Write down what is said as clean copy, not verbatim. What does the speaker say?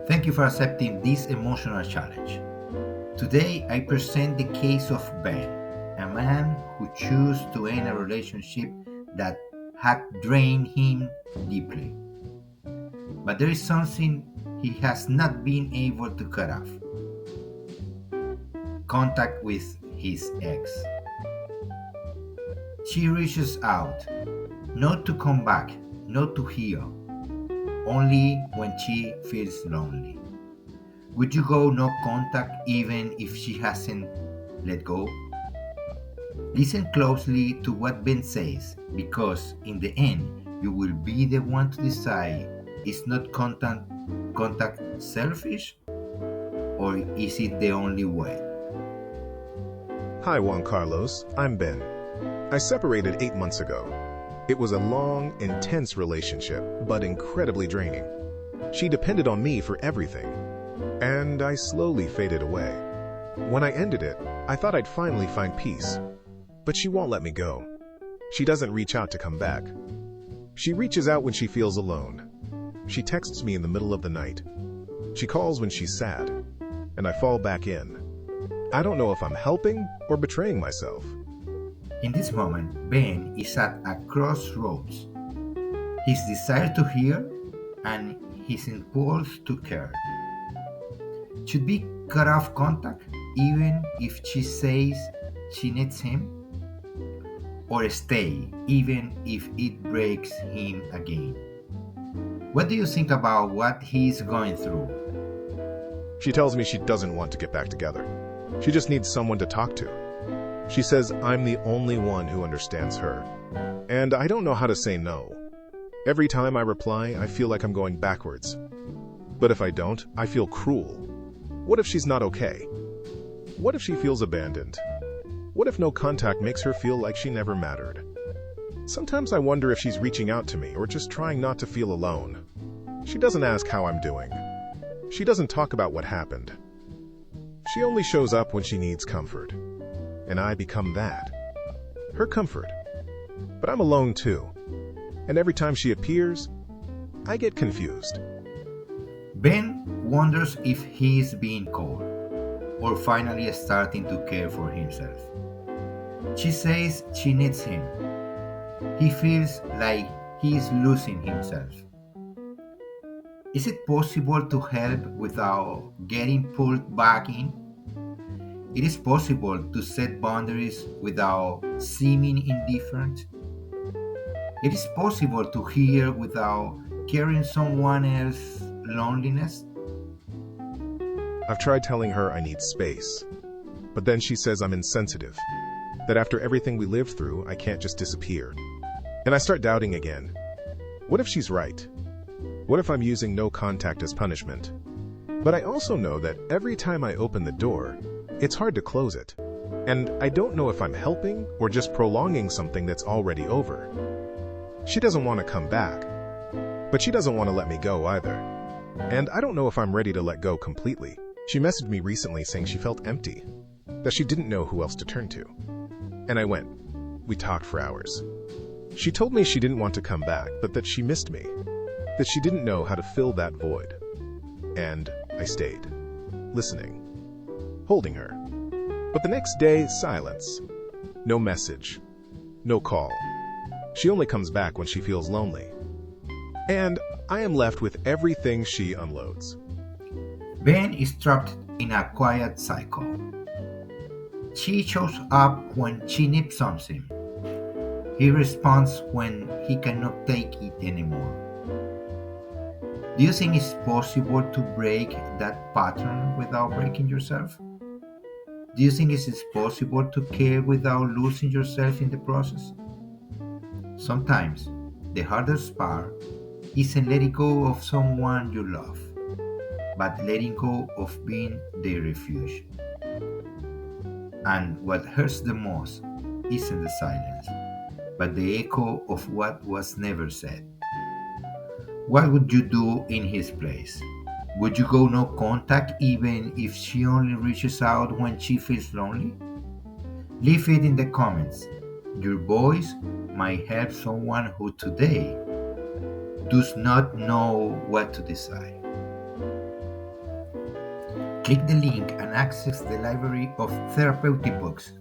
Thank you for accepting this emotional challenge. Today, I present the case of Ben, a man who chose to end a relationship that had drained him deeply. But there is something he has not been able to cut off: contact with his ex. She reaches out, not to come back, not to heal, only when she feels lonely. Would you go no contact even if she hasn't let go? Listen closely to what Ben says, because in the end, you will be the one to decide: is not contact selfish, or is it the only way? Hi, Juan Carlos. I'm Ben. I separated 8 months ago. It was a long, intense relationship, but incredibly draining. She depended on me for everything, and I slowly faded away. When I ended it, I thought I'd finally find peace, but she won't let me go. She doesn't reach out to come back. She reaches out when she feels alone. She texts me in the middle of the night. She calls when she's sad, and I fall back in. I don't know if I'm helping or betraying myself. In this moment, Ben is at a crossroads. His desire to heal and his impulse to care. Should we cut off contact even if she says she needs him? Or stay even if it breaks him again? What do you think about what he's going through? She tells me she doesn't want to get back together. She just needs someone to talk to. She says I'm the only one who understands her. And I don't know how to say no. Every time I reply, I feel like I'm going backwards. But if I don't, I feel cruel. What if she's not okay? What if she feels abandoned? What if no contact makes her feel like she never mattered? Sometimes I wonder if she's reaching out to me or just trying not to feel alone. She doesn't ask how I'm doing. She doesn't talk about what happened. She only shows up when she needs comfort. And I become that. Her comfort. But I'm alone too. And every time she appears, I get confused. Ben wonders if he's being cold, or finally starting to care for himself. She says she needs him. He feels like he is losing himself. Is it possible to help without getting pulled back in? It is possible to set boundaries without seeming indifferent. It is possible to heal without carrying someone else's loneliness. I've tried telling her I need space, but then she says I'm insensitive, that after everything we lived through, I can't just disappear. And I start doubting again. What if she's right? What if I'm using no contact as punishment? But I also know that every time I open the door, it's hard to close it. And I don't know if I'm helping or just prolonging something that's already over. She doesn't want to come back, but she doesn't want to let me go either. And I don't know if I'm ready to let go completely. She messaged me recently saying she felt empty, that she didn't know who else to turn to. And I went. We talked for hours. She told me she didn't want to come back, but that she missed me, that she didn't know how to fill that void. And I stayed, listening, holding her. But the next day, silence. No message. No call. She only comes back when she feels lonely. And I am left with everything she unloads. Ben is trapped in a quiet cycle. She shows up when she needs something. He responds when he cannot take it anymore. Do you think it's possible to break that pattern without breaking yourself? Do you think it is possible to care without losing yourself in the process? Sometimes the hardest part isn't letting go of someone you love, but letting go of being their refuge. And what hurts the most isn't the silence, but the echo of what was never said. What would you do in his place? Would you go no contact even if she only reaches out when she feels lonely? Leave it in the comments. Your voice might help someone who today does not know what to decide. Click the link and access the library of therapeutic books